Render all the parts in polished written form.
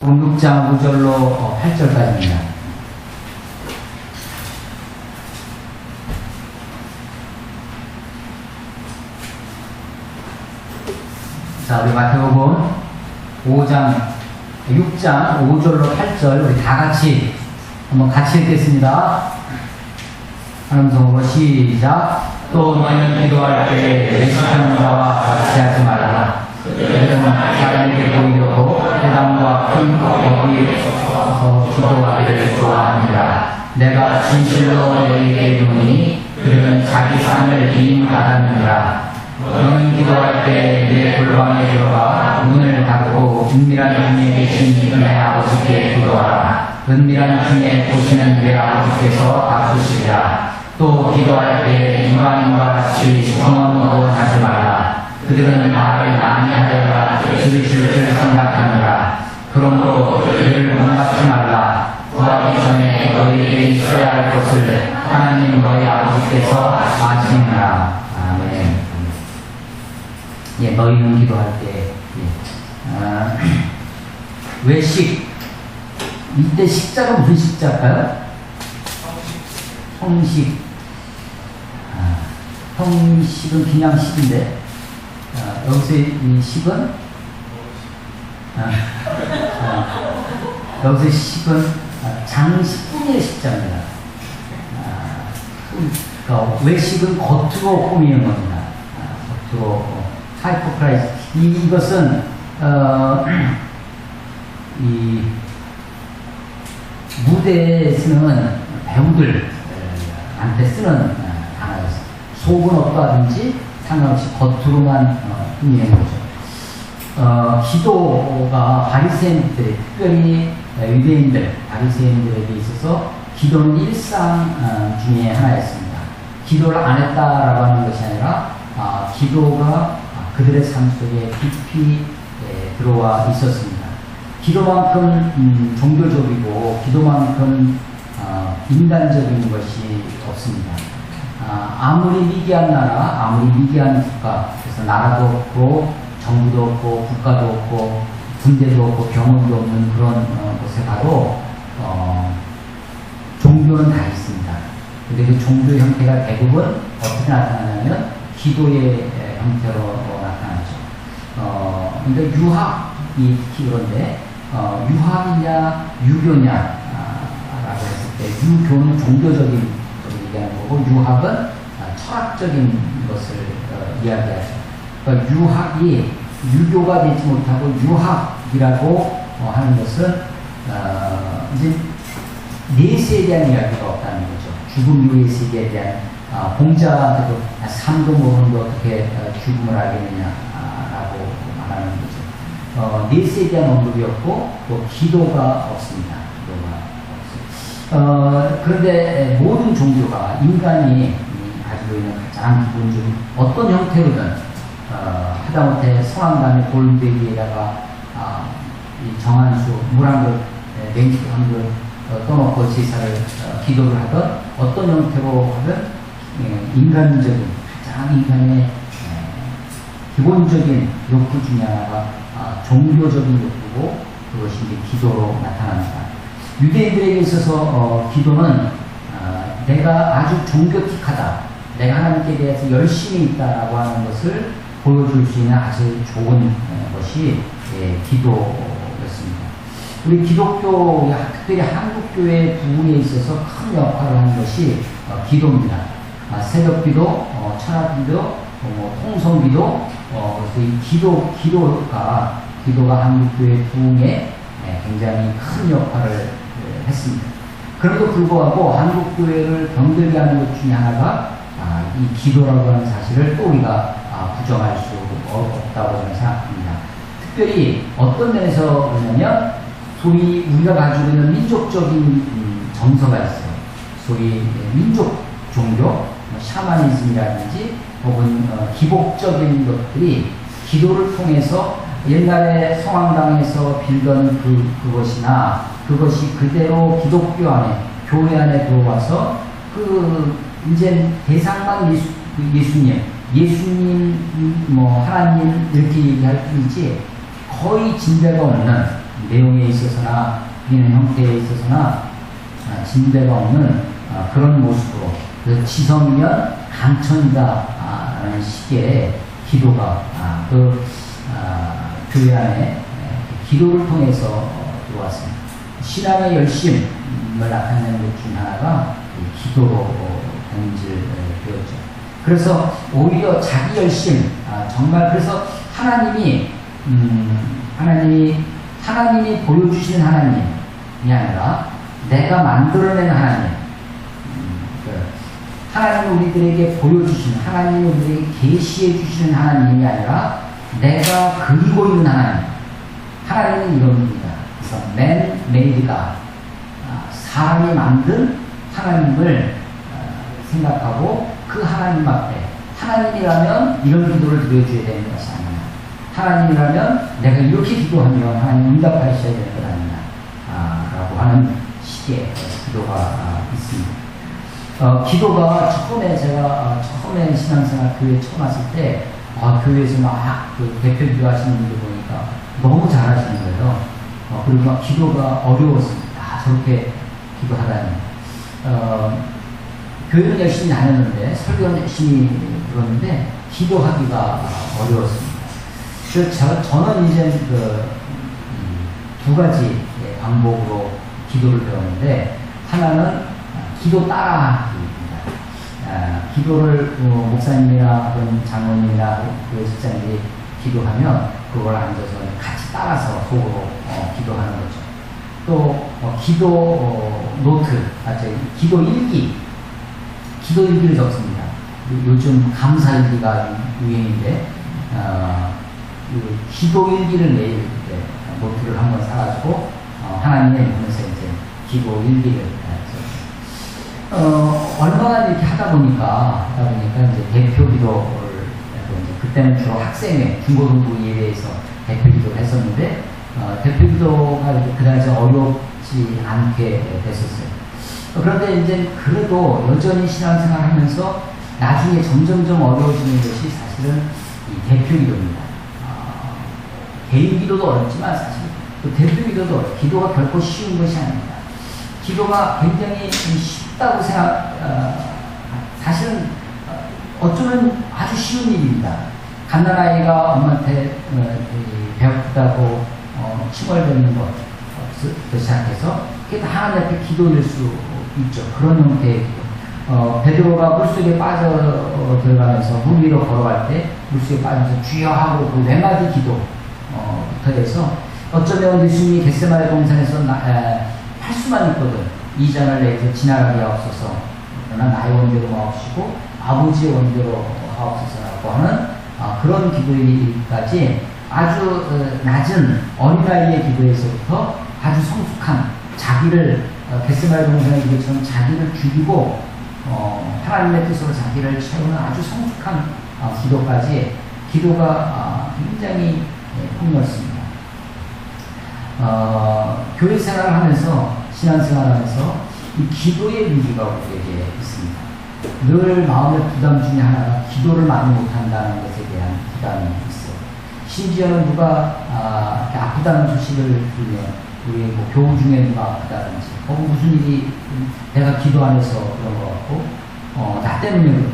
6장 5절로 8절까지입니다. 자, 우리 마태복음 6장 5절로 8절 우리 다 같이 한번 같이 읽겠습니다. 하나님 성으로 시작. 또 너희는 기도할 때 외식하는 자와 같이 하지 말라. 그들은 사람에게 보이려고 회당과 큰 거기에서 기도하기를 좋아하니라. 내가 진실로 너희에게 이르노니 그들은 자기 상을 이미 받았느니라. 너는 기도할 때 내 골방에 들어가 문을 닫고 은밀한 중에 계신 내 아버지께 기도하라. 은밀한 중에 보시는 내 아버지께서 갚으시리라. 또 기도할 때 이방인과 같이 성언으로 하지 말라. 그들은 말을 많이 하다가 들으실 줄 생각하느라. 그러므로 그들을 공감하지 말라. 구하기 전에 너희에게 있어야 할 것을 하나님 너희 아버지께서 아시느니라. 아멘. 예, 너희는 기도할 때 외식, 이때 식자가 무슨 식자일까요? 형식. 형식은 그냥 식인데 여기서 이 식은 여기서 식은 장식분의 식자입니다. 그러니까 외식은 겉으로 꾸미는 겁니다. 겉으로 하이포크라이즈. 이것은 이 무대에 쓰는 배우들한테 쓰는 단어였어요. 속은 어떠하든지 상관없이 겉으로만 꾸미는 거죠. 기도가 바리새인들, 특별히 유대인들, 바리새인들에게 있어서 기도는 일상 중에 하나였습니다. 기도를 안 했다라고 하는 것이 아니라 기도가 그들의 삶 속에 깊이 들어와 있었습니다. 기도만큼 종교적이고 기도만큼 인간적인 것이 없습니다. 아무리 미개한 나라, 아무리 미개한 국가, 그래서 나라도 없고 정부도 없고 국가도 없고 군대도 없고 병원도 없는 그런 곳에 가도 종교는 다 있습니다. 근데 그 종교 형태가 대부분 어떻게 나타나냐면 기도의 형태로 나타나죠. 그러니까 유학이 특히 그런데 유학이냐 유교냐 라고 했을 때 유교는 종교적인 것을 얘기하는 거고 유학은 철학적인 것을 이야기하죠. 그러니까 유학이 유교가 되지 못하고 유학이라고 하는 것은 이제 내세에 대한 이야기가 없다는 거죠. 죽음 이후의 세계에 대한 공자한테도 삶도 모르는데 어떻게 죽음을 알겠느냐라고 말하는 거죠. 내세에 대한 언급이 없고 또 기도가 없습니다. 기도가 없어요. 그런데 모든 종교가 인간이 가지고 있는 가장 기본적인 어떤 형태로든 하다못해 성황당의 골뱅이에다가 이 정한수 물 한 그릇, 냉수 한 그릇 떠놓고 제사를 기도를 하던 어떤 형태로 하든 인간적인 가장 인간의 기본적인 욕구 중에 하나가 종교적인 욕구고 그것이 이제 기도로 나타납니다. 유대인들에게 있어서 기도는 내가 아주 종교틱하다, 내가 하나님께 대해서 열심히 있다라고 하는 것을 보여줄 수 있는 아주 좋은 것이 기도였습니다. 우리 기독교, 특별히 한국교회 부흥에 있어서 큰 역할을 하는 것이 기도입니다. 새벽기도, 철학기도, 통성기도, 이 기도가 한국교회 부흥에 굉장히 큰 역할을 했습니다. 그럼에도 불구하고 한국교회를 병들게 하는 것 중에 하나가 이 기도라고 하는 사실을 또 우리가 부정할 수 없다고 저는 생각합니다. 특별히 어떤 면에서 그러냐면 소위 우리가 가지고 있는 민족적인 정서가 있어요. 소위 민족 종교, 샤머니즘이라든지 혹은 기복적인 것들이 기도를 통해서 옛날에 성황당에서 빌던 그것이나 그것이 그대로 기독교 안에, 교회 안에 들어와서 이제 대상만 예수님, 하나님 이렇게 얘기할 뿐이지 거의 진배가 없는 내용에 있어서나 드리는 형태에 있어서나 진대가 없는 그런 모습으로 지성이면 강천이다 라는 식의 기도가 교회 안에 기도를 통해서 들어왔습니다. 신앙의 열심을 나타내는 것 중 하나가 기도로 변질되었죠. 그래서 오히려 자기 열심, 정말 그래서 하나님이 보여주시는 하나님이 아니라 내가 만들어낸 하나님, 하나님이 우리들에게 보여주시는, 하나님이 우리에게 계시해 주시는 하나님이 아니라 내가 그리고 있는 하나님. 하나님은 이런 분입니다. 그래서 man made God, 사람이 만든 하나님을 생각하고 그 하나님 앞에, 하나님이라면 이런 기도를 드려줘야 되는 것이 아니냐, 하나님이라면 내가 이렇게 기도하면 하나님 응답하셔야 되는 것 아니냐 라고 하는 식의 기도가 있습니다. 기도가 제가 처음에 신앙생활 교회에 처음 왔을 때 교회에서 그 대표 기도하시는 분들 보니까 너무 잘하시는 거예요. 그리고 막 기도가 어려웠습니다. 저렇게 기도하다니. 교회는 열심히 다녔는데, 설교는 열심히 들었는데, 기도하기가 어려웠습니다. 그래서 저는 이제 두 가지 방법으로 기도를 배웠는데, 하나는 기도 따라하기입니다. 기도를 목사님이나 혹은 장로님이나 교회 직장인들이 기도하면 그걸 앉아서 같이 따라서 속으로 기도하는 거죠. 또 기도 노트, 기도 일기를 적습니다. 요즘 감사일기가 유행인데 기도 일기를 내일 노트를 한번 사가지고 하나님의 보면서 이제 기도 일기를 얼마나 이렇게 하다 보니까 이제 대표 기도를 이제 그때는 주로 학생회 중고등부 예배에서 대표 기도를 했었는데 대표 기도가 그다지 어렵지 않게 됐었어요. 그런데 이제 그래도 여전히 신앙생활 하면서 나중에 점점점 어려워지는 것이 사실은 이 대표 기도입니다. 개인 기도도 어렵지만 사실 또 대표 기도도 어려워요. 기도가 결코 쉬운 것이 아닙니다. 기도가 굉장히 쉽다고 사실은 어쩌면 아주 쉬운 일입니다. 갓난아이가 엄마한테 배고프다고 칭얼대는 것부터 시작해서 그게 다 하나님 앞에 기도일 수 있죠. 그런 형태의 기도. 베드로가 물속에 빠져 들어가면서 물 위로 걸어갈 때 물속에 빠져서 주여 하고 그 네 마디 기도부터 해서 어쩌면 예수님이 겟세마네 동산에서 할 수만 있거든. 이 잔을 내서 지나가게 하옵소서. 그러나 나의 원대로 마옵시고 아버지의 원대로 하옵소서라고 하는 그런 기도까지 아주 낮은 어린아이의 기도에서부터 아주 성숙한 자기를 겟세마네 동산의 기도처럼 자기를 죽이고 하나님의 뜻으로 자기를 채우는 아주 성숙한 기도까지 기도가 굉장히 폭넓습니다. 교회 생활을 하면서 신앙생활을 하면서 이 기도의 위기가 우리에게 있습니다. 늘 마음의 부담 중에 하나가 기도를 많이 못한다는 것에 대한 부담이 있어요. 심지어는 누가 아프다는 소식을 들으면 우리 뭐 교우 중에 누가 아프다든지 무슨 일이 내가 기도 안 해서 그런 것 같고 나 때문에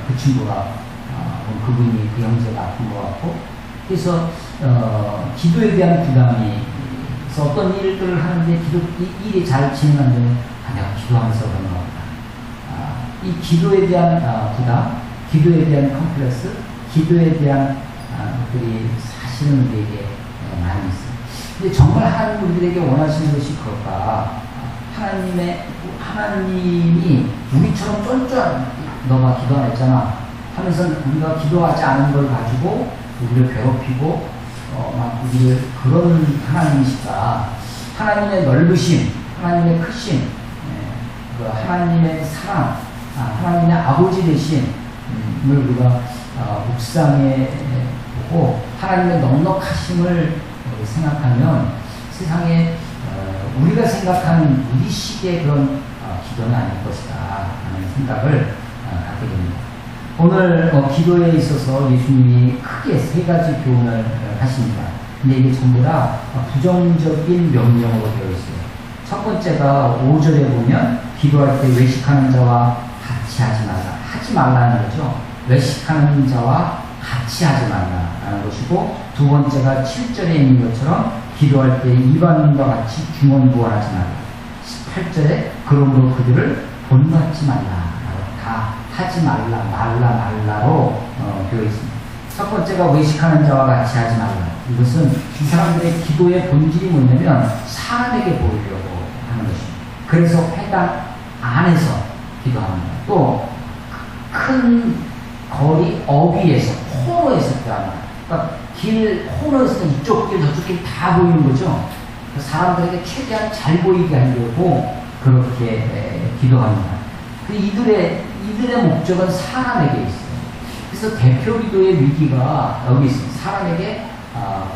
그 친구가 그분이 그 형제가 아픈 것 같고 그래서 기도에 대한 부담이 그래서 어떤 일들을 하는데 일이 잘 진행안 되면 내가 기도하면서 그런 것 같다. 이 기도에 대한 부담, 기도에 대한 컴플렉스, 기도에 대한 것들이 사실은 우리에게 많이 있어요. 근데 정말 하나님 우리들에게 원하시는 것이 그럴까? 하나님이 우리처럼 쫀쫀 너가 기도 안 했잖아 하면서 우리가 기도하지 않은 걸 가지고 우리를 괴롭히고 막 우리를 그런 하나님이실까? 하나님의 넓으심, 하나님의 크심, 하나님의 사랑, 하나님의 아버지 되심을 우리가 묵상해 보고 하나님의 넉넉하심을 생각하면 세상에 우리가 생각하는 우리식의 그런 기도는 아닐 것이다 하는 생각을 갖게 됩니다. 오늘 기도에 있어서 예수님이 크게 세 가지 교훈을 하십니다. 근데 이게 전부 다 부정적인 명령으로 되어 있어요. 첫 번째가 5절에 보면 기도할 때 외식하는 자와 같이 하지 말라. 하지 말라는 거죠. 외식하는 자와 같이 하지 말라는 것이고, 두 번째가 7절에 있는 것처럼 기도할 때 이방인과 같이 중언부언하지 말라. 18절에 그러므로 그들을 본받지 말라. 다 하지 말라로 되어 있습니다. 첫 번째가 외식하는 자와 같이 하지 말라. 이것은 이 사람들의 기도의 본질이 뭐냐면 사람에게 보이려고 하는 것입니다. 그래서 회당 안에서 기도합니다. 또 큰 거리 어귀에서 코너에서 기도합니다. 그러니까 길 코너에서 이쪽 길 저쪽 길 다 보이는 거죠. 사람들에게 최대한 잘 보이게 하려고 그렇게 기도합니다. 이들의 목적은 사람에게 있어요. 그래서 대표 기도의 위기가 여기 있습니다. 사람에게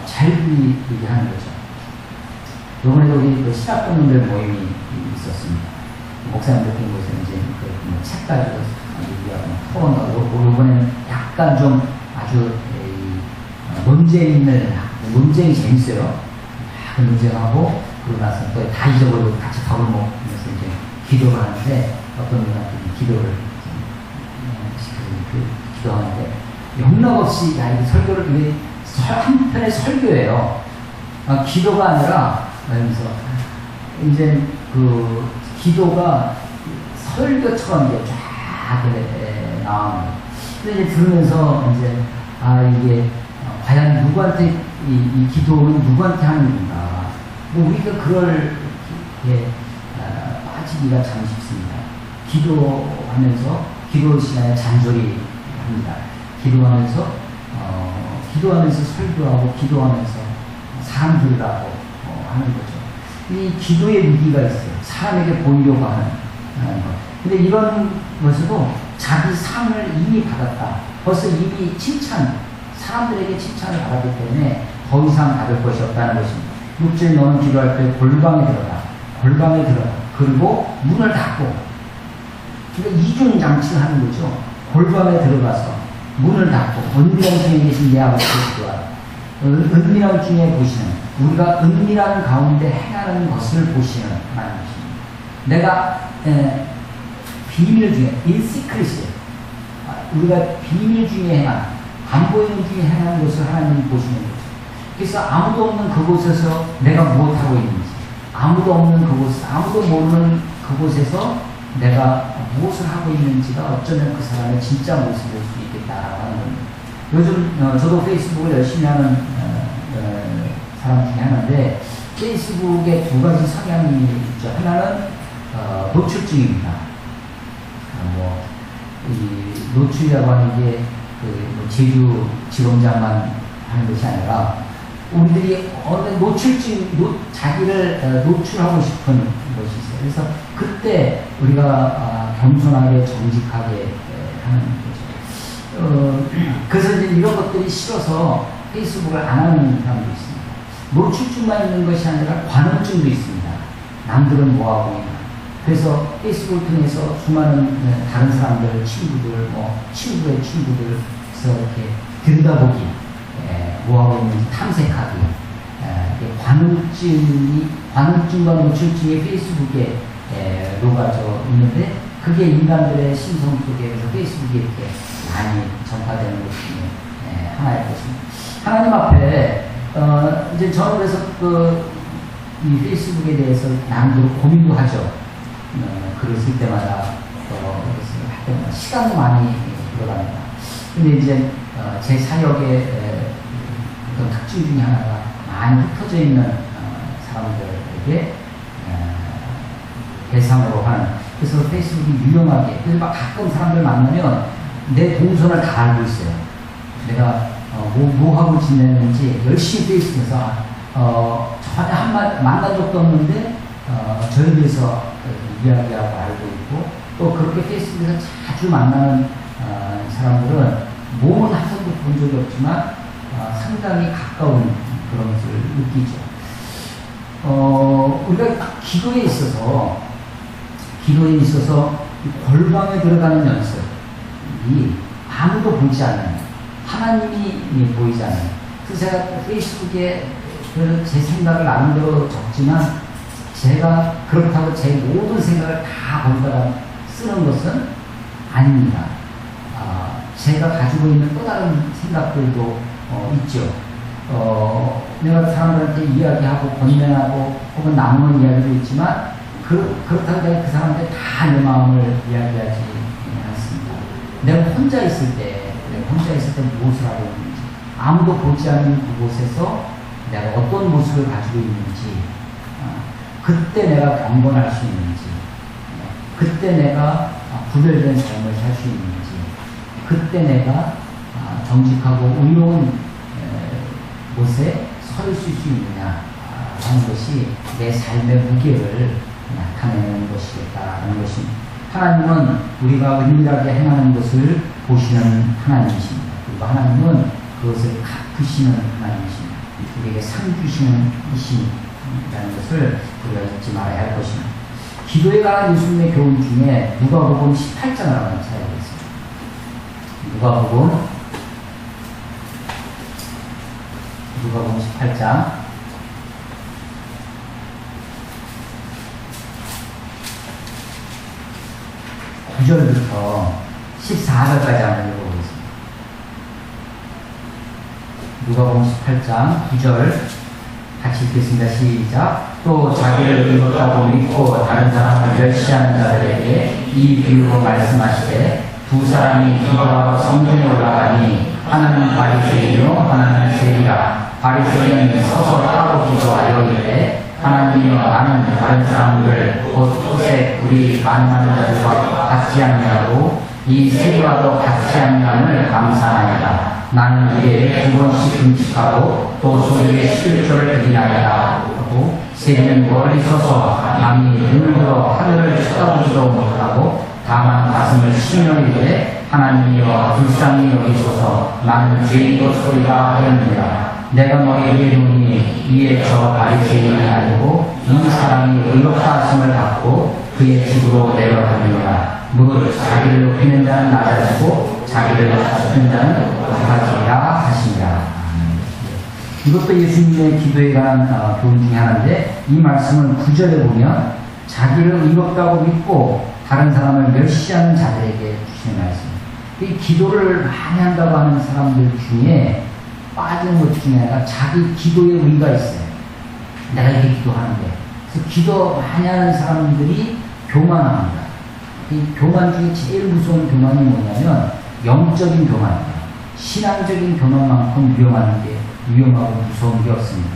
잘 보이게 하는 거죠. 이번에도 우리 신학부모들 모임이 있었습니다. 목사님들 모여서 이제 책 가지고 얘기하고 토론하고, 이번에는 약간 좀 아주 논쟁이 재밌어요. 논쟁하고 그러고 나서 또 다 잊어버리고 같이 밥을 먹으면서 이제 기도를 하는데, 어떤 분한테 기도를 기도하는데 영락없이 이 설교를 한편의 설교예요. 기도가 아니라 그러면서 이제 그 기도가 설교처럼 이제 쫙 나오는. 근데 이제 들으면서 이제 이게 과연 누구한테 이 기도는 누구한테 하는 건가? 뭐 우리가 그럴 빠지기가 참 쉽습니다. 기도하면서 기도 시간에 잔소리 합니다. 기도하면서 설교하고 기도하면서 사람 들으라고 하는 거죠. 이 기도의 위기가 있어요. 사람에게 보이려고 하는 것. 근데 이런 것으로 자기 상을 이미 받았다. 벌써 이미 사람들에게 칭찬을 받았기 때문에 더 이상 받을 것이 없다는 것입니다. 6절 너는 기도할 때 골방에 들어가. 그리고 문을 닫고. 그러니까 이중 장치를 하는 거죠. 골방에 들어가서 문을 닫고 은밀한 중에 계신 내 아버지를 기도하라. 은밀한 중에 보시는, 우리가 은밀한 가운데 행하는 것을 보시는 하나님이십니다. 내가 비밀 중에 인시크릿이에요. 우리가 비밀 중에 행한, 안 보이는 중에 행하는 것을 하나님이 보시는 거죠. 그래서 아무도 없는 그곳에서 내가 무엇하고 있는지, 아무도 없는 그곳, 아무도 모르는 그곳에서 내가 무엇을 하고 있는지가 어쩌면 그 사람의 진짜 모습일 수 있겠다라고 하는 겁니다. 요즘 저도 페이스북을 열심히 하는 사람 중에 하나인데, 페이스북에 두 가지 성향이 있죠. 하나는 노출증입니다. 이 노출이라고 하는 게 제주 지검장만 하는 것이 아니라 우리들이 어느 자기를 노출하고 싶은 것이 있어요. 그래서 그때 우리가 겸손하게 정직하게 하는 거죠. 그래서 이제 이런 것들이 싫어서 페이스북을 안 하는 사람도 있습니다. 노출증만 있는 것이 아니라 관원증도 있습니다. 남들은 뭐하고 있나. 그래서 페이스북을 통해서 수많은 다른 사람들, 친구들, 친구의 친구들에서 이렇게 들여다보기, 뭐하고 있는지 탐색하기, 관음증과 노출증이 페이스북에 녹아져 있는데, 그게 인간들의 심성 속에서 페이스북에 이렇게 많이 전파되는 것 중에 하나일 것입니다. 하나님 앞에, 이제 저는 그래서 이 페이스북에 대해서 나름대로 고민도 하죠. 글을 쓸 때마다, 할 때마다 시간도 많이 들어갑니다. 근데 이제 제 사역의 어떤 특징 중에 하나가 많이 흩어져 있는 사람들에게 대상으로 하는, 그래서 페이스북이 유용하게, 그래서 막 가끔 사람들 만나면 내 동선을 다 알고 있어요. 내가 뭐 하고 지내는지 열심히 페이스북에서 전혀 만난 적도 없는데 저에 대해서 이야기하고 알고 있고, 또 그렇게 페이스북에서 자주 만나는 사람들은 몸은 한 번도 본 적이 없지만 상당히 가까운 그런 것을 느끼죠. 우리가 기도에 있어서 골방에 들어가는 연습이 아무도 보지 않아요. 하나님이 보이지 않아요. 제가 페이스북에 제 생각을 나름대로 적지만 제가 그렇다고 제 모든 생각을 다 거기다가 쓰는 것은 아닙니다. 제가 가지고 있는 또 다른 생각들도 있죠. 내가 사람들한테 이야기하고 권면하고 혹은 나누는 이야기도 있지만 그렇다고 내가 그 사람한테 다 내 마음을 이야기하지 않습니다. 내가 혼자 있을 때 무엇을 하고 있는지, 아무도 보지 않는 그곳에서 내가 어떤 모습을 가지고 있는지, 그때 내가 경건할 수 있는지, 그때 내가 구별된 삶을 살 수 있는지, 그때 내가 정직하고 의로운 곳에 서 있을 수 있느냐 하는 것이 내 삶의 무게를 나타내는 것이겠다라는 것입니다. 하나님은 우리가 은밀하게 행하는 것을 보시는 하나님이십니다. 그리고 하나님은 그것을 갚으시는 하나님이십니다. 우리에게 상 주시는 이신이라는 것을 우리가 잊지 말아야 할 것입니다. 기도에 관한 예수님의 교훈 중에 누가복음 18장을 한번 찾아보겠습니다. 누가복음 18장 9절부터 14절까지 한번 읽어보겠습니다. 누가복음 18장 9절 같이 읽겠습니다. 시작. 또 자기를 의롭다고 믿고 다른 사람을 멸시하는 자들에게 이 비유로 말씀하시되 두 사람이 기도하러 성전에 올라가니 하나는 바리새인이요 하나는 세리라. 바리새인은 서서 따로 기도하여 이르되 하나님이여 나는 다른 사람들 곧 토색 우리 가난한 자들과 같지 않냐고 이 세리와도 같지 않냐를 감사하니라. 나는 이에 2번씩 금식하고 또 소리에 11조를 드리나이다 하고 세리는 멀리 서서 남이 눈을 들어 하늘을 쳐다보지도 못하고 다만 가슴을 치며 이르되 하나님이여 불쌍히 여기소서 나는 죄인도 소리가 하였느니라. 내가 너에게 이르노니 이에 저 바리새인이 알고 이 사람이 의롭다 하심을 받고 그의 집으로 내려가느니라. 무릇 자기를 높이는 자는 낮아지고 자기를 낮추는 자는 높아지리라 하시니라. 이것도 예수님의 기도에 관한 교훈 중에 하나인데 이 말씀은 9절에 보면 자기를 의롭다고 믿고 다른 사람을 멸시하는 자들에게 주시는 말씀입니다. 이 기도를 많이 한다고 하는 사람들 중에 빠지는 것 중에 하나가 자기 기도에 의의가 있어요. 내가 이렇게 기도하는데. 그래서 기도 많이 하는 사람들이 교만합니다. 이 교만 중에 제일 무서운 교만이 뭐냐면 영적인 교만입니다. 신앙적인 교만만큼 위험하고 무서운 게 없습니다.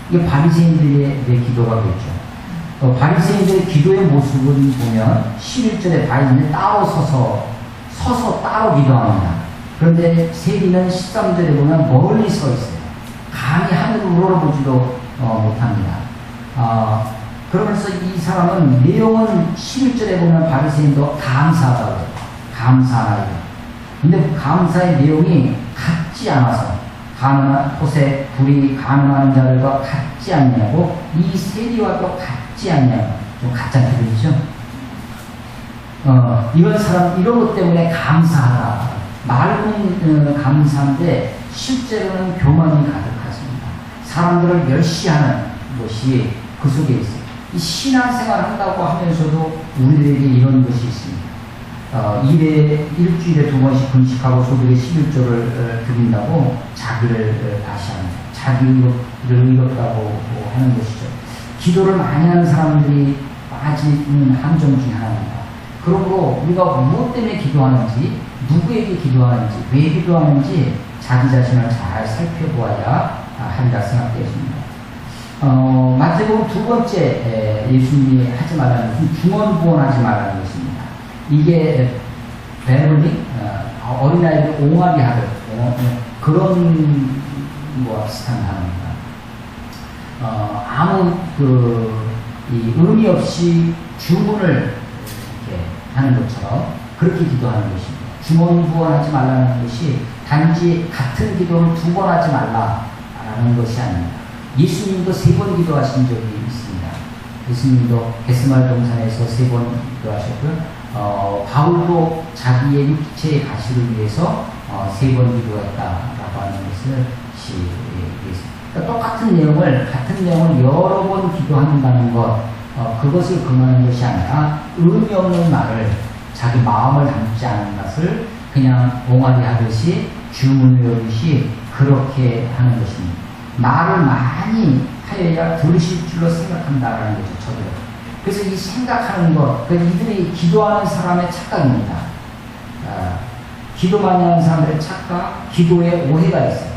이게 바리새인들의 기도가 되죠. 바리새인들의 기도의 모습을 보면 11절에 바리새인은 따로 서서 따로 기도합니다. 그런데 세리는 13절에 보면 멀리 서 있어요. 감히 하늘을 우러러보지도 못합니다. 그러면서 이 사람은 내용은 11절에 보면 바리새인도 감사하다고 해요. 감사하다. 근데 그 감사의 내용이 같지 않아서 가난한 토색 불이 가난한 자들과 같지 않냐고 이 세리와도 같지 않냐고 좀 같잖게 들리죠? 이런 것 때문에 감사하다. 말은 감사한데 실제로는 교만이 가득하십니다. 사람들을 멸시하는 것이 그 속에 있어요. 이 신앙생활 한다고 하면서도 우리들에게 이런 것이 있습니다. 일주일에 2번씩 금식하고 소득의 11조를 드린다고 자기를 다시 하는, 자기를 의롭다고 하는 것이죠. 기도를 많이 하는 사람들이 빠지는 함정 중에 하나입니다. 그러므로 우리가 무엇 때문에 기도하는지, 누구에게 기도하는지, 왜 기도하는지 자기 자신을 잘 살펴보아야 한다 생각되었습니다. 마태복음 2번째 예수님이 하지 말라는 것은 중언부언하지 말라는 것입니다. 이게 베를링 어린아이들 옹알이 하듯 그런 거와 비슷한 단어입니다. 아무 의미 없이 주문을 이렇게 하는 것처럼 그렇게 기도하는 것입니다. 중언부언하지 말라는 것이 단지 같은 기도를 2번 하지 말라라는 것이 아닙니다. 예수님도 3번 기도하신 적이 있습니다. 예수님도 겟세마네 동산에서 3번 기도하셨고요. 바울도 자기의 육체의 가시를 위해서 3번 기도했다라고 하는 것을 그러니까 똑같은 내용을, 같은 내용을 여러 번 기도한다는 것, 그것을 금하는 것이 아니라 의미 없는 말을, 자기 마음을 담지 않은 것을 그냥 옹알이 하듯이 주문을 외우듯이 그렇게 하는 것입니다. 말을 많이 하여야 들으실 줄로 생각한다라는 거죠, 저들. 그래서 이 생각하는 것, 이들이 기도하는 사람의 착각입니다. 기도 많이 하는 사람들의 착각, 기도에 오해가 있어요.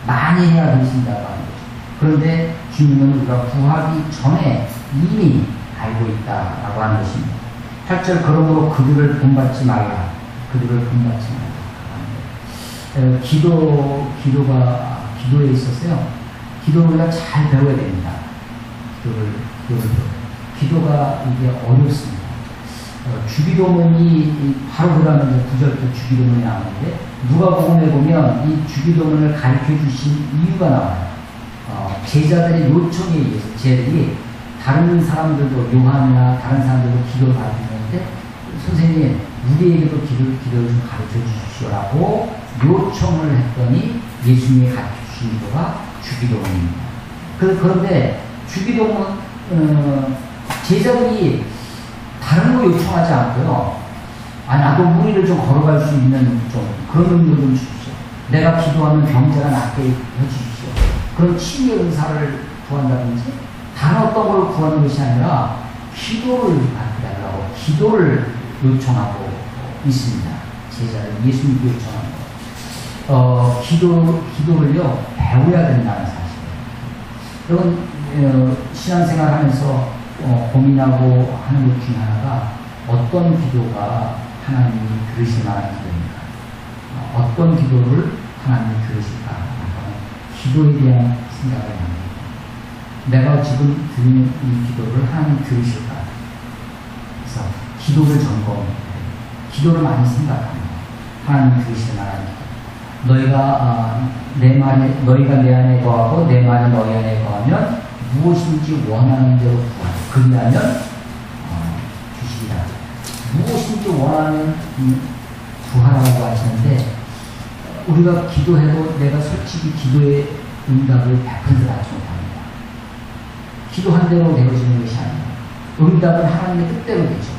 많이 해야 들으신다고 하는 거죠. 그런데 주님은 우리가 구하기 전에 이미 알고 있다라고 하는 것입니다. 8절, 그러므로 그들을 본받지 말라. 그들을 본받지 말라. 기도에 있어서요. 기도를 우리가 잘 배워야 됩니다. 기도가 이게 어렵습니다. 주기도문이 바로 그러면 9절부터 주기도문이 나오는데, 누가복음에 보면 이 주기도문을 가르쳐 주신 이유가 나와요. 제자들의 요청에 의해서 제자들이 다른 사람들도, 요한이나 다른 사람들도 기도를 받는데, 선생님 우리에게도 기도를 좀 가르쳐 주십시오라고 요청을 했더니 예수님이 가르쳐 주신 기도가 주기도문입니다. 그런데 주기도문 제자들이 다른 거 요청하지 않고요. 나도 무리를 좀 걸어갈 수 있는 좀 그런 능력을 좀 주십시오. 내가 기도하면 병자가 낫게 해주십시오. 그런 치유의 은사를 구한다든지 다른 어떤 걸 구하는 것이 아니라 기도를 받으라고 기도를 요청하고 있습니다. 제자를 예수님께 요청하는 거. 기도를요 배워야 된다는 사실이에요. 여러분 신앙생활 하면서 고민하고 하는 것 중에 하나가 어떤 기도가 하나님이 들으실 만한 기도입니까? 어떤 기도를 하나님이 들으실까? 기도에 대한 생각을 합니다. 내가 지금 드리는 이 기도를 하나님이 들으실까? 그래서 기도를 점검해요. 기도를 많이 생각합니다. 하나님이 들으실 만한 기도. 너희가 내 안에 거하고 내 말이 너희 안에 거하면 무엇인지 원하는 대로 구하라. 그리하면 주시리라. 무엇인지 원하는 구하라고 하시는데, 우리가 기도해도 내가 솔직히 기도의 응답을 100% 하지 못합니다. 기도한 대로 되어지는 것이 아닙니다. 응답은 하나님의 뜻대로 되죠.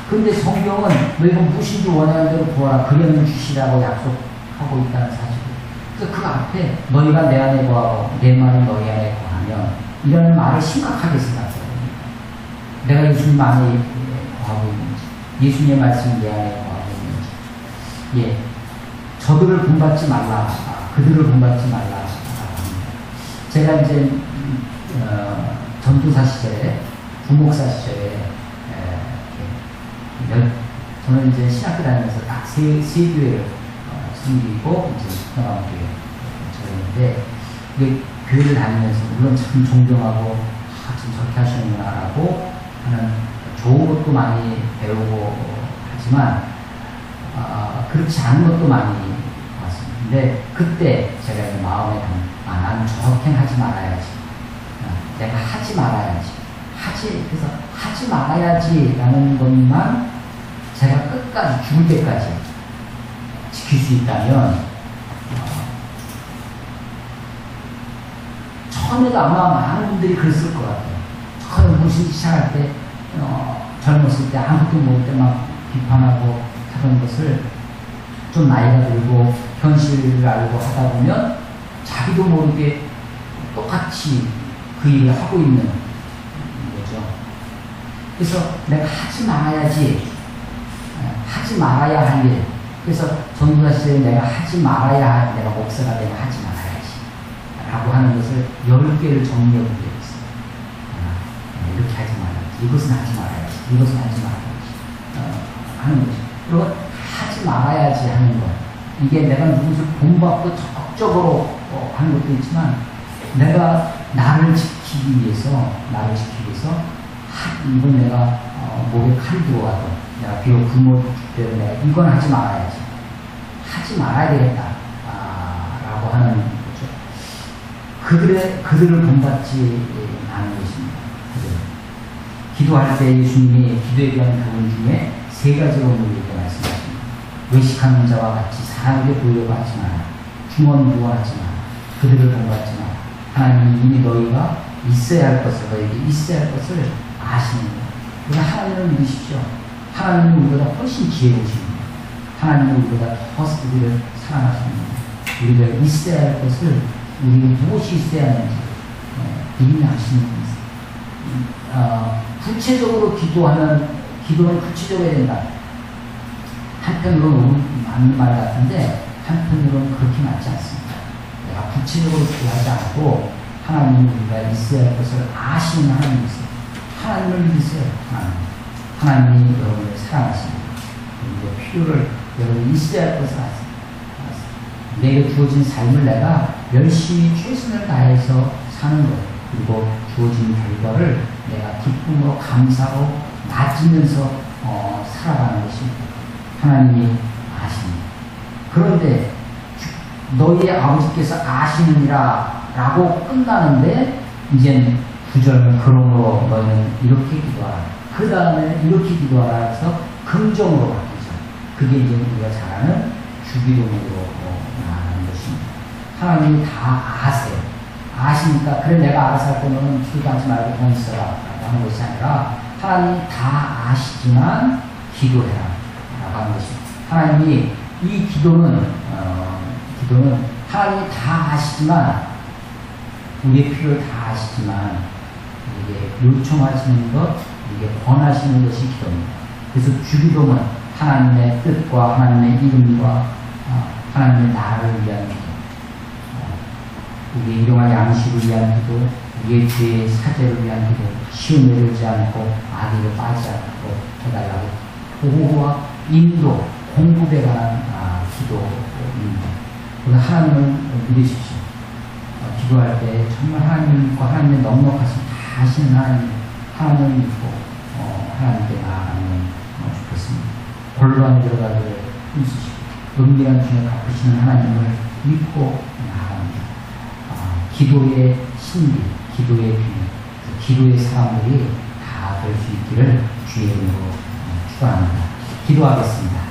그런데 성경은 너희가 무엇인지 원하는 대로 구하라. 그리하면 주시라고 약속하고 있다는 사실. 그래서 그 앞에 너희가 내 안에 거하고 내 말은 너희 안에 거하면, 이라는 말을 심각하게 생각해야 됩니다. 내가 예수님 안에 거하고 있는지, 예수님의 말씀이 내 안에 거하고 있는지. 저들을 본받지 말라. 그들을 본받지 말라. 제가 이제 전도사 시절에, 부목사 시절에 저는 이제 신학교 다니면서 딱 세 교회를 섬기고 이제 평화교회 저였는데, 교회를 다니면서 물론 참 존경하고 참 저렇게 하시는구나라고 하는 좋은 것도 많이 배우고 하지만 그렇지 않은 것도 많이 봤습니다. 근데 그때 제가 마음에 나는 저렇게 하지 말아야지. 내가 하지 말아야지. 그래서 하지 말아야지라는 것만 제가 끝까지 죽을 때까지 지킬 수 있다면, 처음에도 아마 많은 분들이 그랬을 것 같아요. 처음에 무슨 시작할 때, 젊었을 때 아무것도 모를 때 막 비판하고 하던 것을 좀 나이가 들고 현실을 알고 하다 보면 자기도 모르게 똑같이 그 일을 하고 있는 거죠. 그래서 내가 하지 말아야 할 일. 그래서 전도사 시절에 내가 하지 말아야 할, 내가 목사가 되면 하지 말아야지 라고 하는 것을 10개를 정리해 본 적이 있어요. 이렇게 하지 말아야지. 이것은 하지 말아야지. 이것은 하지 말아야지. 하는 거죠. 그리고 하지 말아야지 하는 것. 이게 내가 누구를 본받고 적극적으로 하는 것도 있지만, 내가 나를 지키기 위해서 이건 내가 목에 칼이 들어와도, 내가 비록 부모 때문에 내가 이건 하지 말아야지. 하지 말아야 되겠다. 라고 하는 거죠. 그들을 본받지 않은 것입니다. 기도할 때 예수님이 기도에 대한 교훈 중에 3가지로 우리에게 말씀하십니다. 외식하는 자와 같이 사람에게 보이려고 하지 마라. 중언부언하지 마라. 그들을 본받지 마라. 하나님이 이미 너희가 있어야 할 것을, 너희에게 있어야 할 것을 아시는 거예요. 그러니까 하나님을 믿으십시오. 하나님은 우리보다 훨씬 지혜로우십니다. 하나님은 우리보다 더 우리를 사랑하십니다. 우리가 있어야 할 것을, 우리가 무엇이 있어야 하는지 이미 아시는 분이세요. 구체적으로 기도는 구체적으로 해야 된다. 한편으로는 맞는 말 같은데 한편으로는 그렇게 맞지 않습니다. 내가 구체적으로 기도하지 않고 하나님이 우리가 있어야 할 것을 아시는 하나님이세요. 하나님을 믿으세요. 하나님이 여러분을 사랑하십니다. 필요를 여러분이 있어야 할 것을 아십니다. 내게 주어진 삶을 내가 열심히 최선을 다해서 사는 것, 그리고 주어진 결과를 내가 기쁨으로 감사로 낮으면서 살아가는 것입니다. 하나님이 아십니다. 그런데 너희의 아버지께서 아시느니라 라고 끝나는데 이제는 9절은 그러므로 너희는 이렇게 기도하라. 그 다음에 이렇게 기도하라 해서 긍정으로 바뀌죠. 그게 이제 우리가 잘 아는 주기도문으로 나가는 것입니다. 하나님이 다 아세요. 아시니까 그래 내가 알아서 할 거면 기도하지 말고 돈 있어라 라고 하는 것이 아니라 하나님이 다 아시지만 기도해라 라고 하는 것입니다. 하나님이 이 기도는 하나님이 다 아시지만 우리의 필요를 다 아시지만 이게 요청하시는 것, 이게 권하시는 것이 기도입니다. 그래서 주기도는 하나님의 뜻과 하나님의 이름과 하나님의 나라를 위한 기도, 우리의 일용할 양식을 위한 기도, 우리의 죄의 사죄를 위한 기도, 시험 내려오지 않고 악의로 빠지지 않고 해달라고 보호와 인도, 공급에 관한 기도입니다. 그래서 하나님을 믿으십시오. 기도할 때 정말 하나님을 믿고 하나님의 넉넉하신 다 하시는 하나님을 믿고 하나님께 나아가면 좋겠습니다. 혼란에 들어가기를 힘쓰시고 은밀한 중에 갚으시는 하나님을 믿고 나아갑니다. 기도의 신비, 기도의 비밀, 기도의 사람들이 다 될 수 있기를 주의 이름으로 축원합니다. 기도하겠습니다.